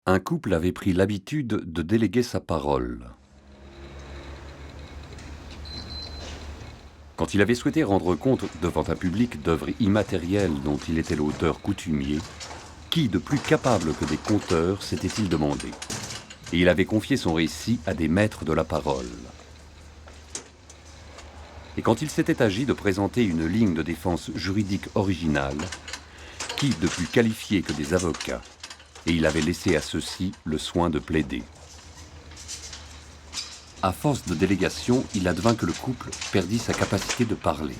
Un couple avait pris l'habitude de déléguer sa parole. Quand il avait souhaité rendre compte devant un public d'œuvres immatérielles dont il était l'auteur coutumier, qui de plus capable que des conteurs s'était-il demandé? Et il avait confié son récit à des maîtres de la parole. Et quand il s'était agi de présenter une ligne de défense juridique originale, qui de plus qualifié que des avocats? Et il avait laissé à ceux-ci le soin de plaider. À force de délégation, il advint que le couple perdit sa capacité de parler.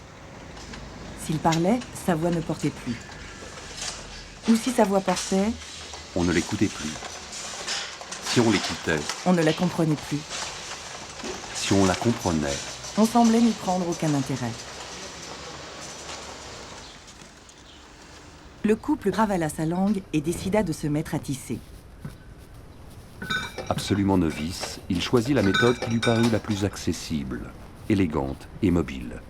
S'il parlait, sa voix ne portait plus. Ou si sa voix portait, On ne l'écoutait plus. Si on l'écoutait, on ne la comprenait plus. si on la comprenait, On semblait n'y prendre aucun intérêt. Le couple ravala sa langue et décida de se mettre à tisser. absolument novice, il choisit la méthode qui lui parut la plus accessible, élégante et mobile.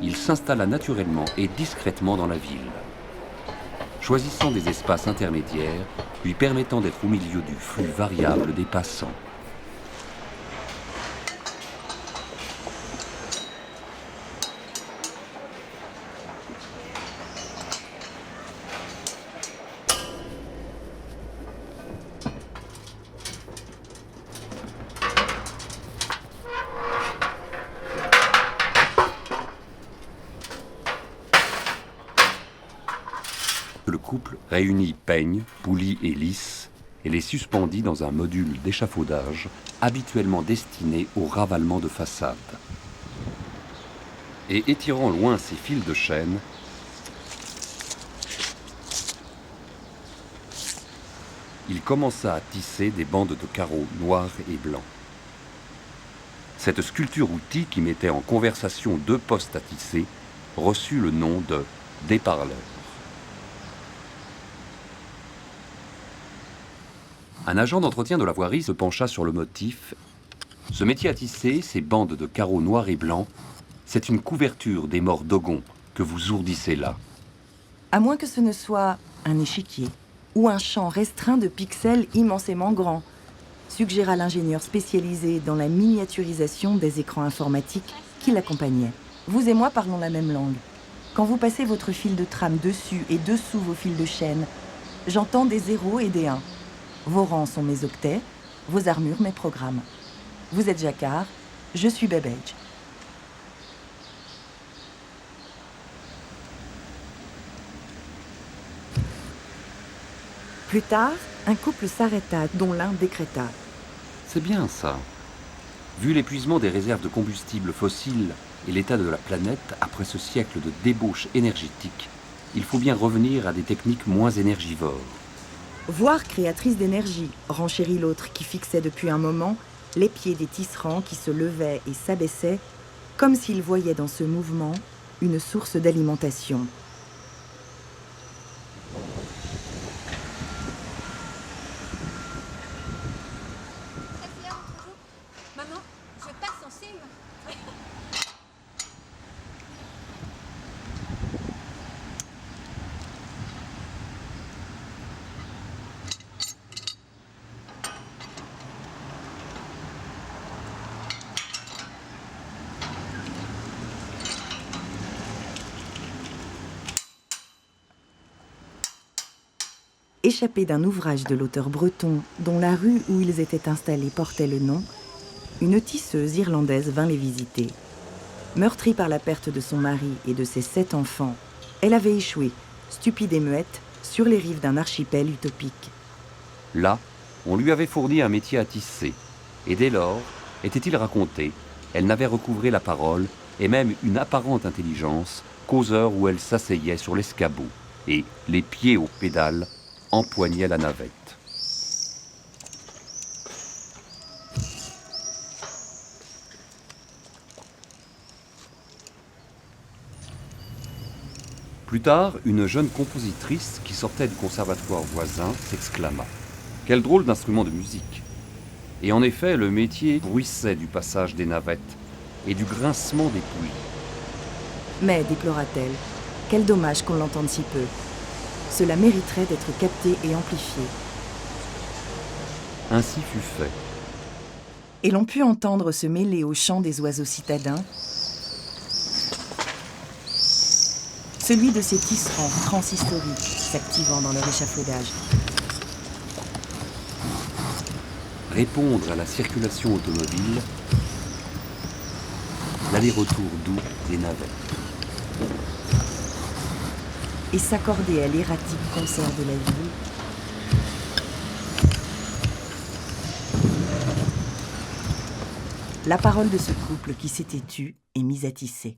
Il s'installa naturellement et discrètement dans la ville, choisissant des espaces intermédiaires lui permettant d'être au milieu du flux variable des passants. Le couple réunit peigne, poulie et lisse et les suspendit dans un module d'échafaudage habituellement destiné au ravalement de façade. Et étirant loin ses fils de chaîne, il commença à tisser des bandes de carreaux noirs et blancs. Cette sculpture-outil qui mettait en conversation deux postes à tisser reçut le nom de déparleur. Un agent d'entretien de la voirie se pencha sur le motif. Ce métier à tisser, ces bandes de carreaux noirs et blancs, c'est une couverture des morts d'Ogon que vous ourdissez là. À moins que ce ne soit un échiquier ou un champ restreint de pixels immensément grands, suggéra l'ingénieur spécialisé dans la miniaturisation des écrans informatiques qui l'accompagnait. Vous et moi parlons la même langue. Quand vous passez votre fil de trame dessus et dessous vos fils de chaîne, j'entends des 0 et des 1. Vos rangs sont mes octets, vos armures mes programmes. Vous êtes Jacquard, je suis Babbage. Plus tard, un couple s'arrêta, dont l'un décréta. C'est bien ça. Vu l'épuisement des réserves de combustibles fossiles et l'état de la planète après ce siècle de débauche énergétique, il faut bien revenir à des techniques moins énergivores. Voire créatrice d'énergie, renchérit l'autre qui fixait depuis un moment les pieds des tisserands qui se levaient et s'abaissaient, comme s'il voyait dans ce mouvement une source d'alimentation. Maman, je passe en signe. Échappé d'un ouvrage de l'auteur breton dont la rue où ils étaient installés portait le nom, une tisseuse irlandaise vint les visiter. Meurtrie par la perte de son mari et de ses 7 enfants, elle avait échoué, stupide et muette, sur les rives d'un archipel utopique. Là, on lui avait fourni un métier à tisser, et dès lors, était-il raconté, elle n'avait recouvré la parole et même une apparente intelligence qu'aux heures où elle s'asseyait sur l'escabeau et, les pieds aux pédales, empoignait la navette. Plus tard, une jeune compositrice qui sortait du conservatoire voisin s'exclama « Quel drôle d'instrument de musique !» Et en effet, le métier bruissait du passage des navettes et du grincement des poulies. Mais, déplora-t-elle, quel dommage qu'on l'entende si peu. Cela mériterait d'être capté et amplifié. Ainsi fut fait. Et l'on put entendre se mêler au chant des oiseaux citadins celui de ces tisserands transhistoriques s'activant dans leur échafaudage. Répondre à la circulation automobile, l'aller-retour doux des navettes. Et s'accorder à l'erratique concert de la ville, la parole de ce couple qui s'était tu et mis à tisser.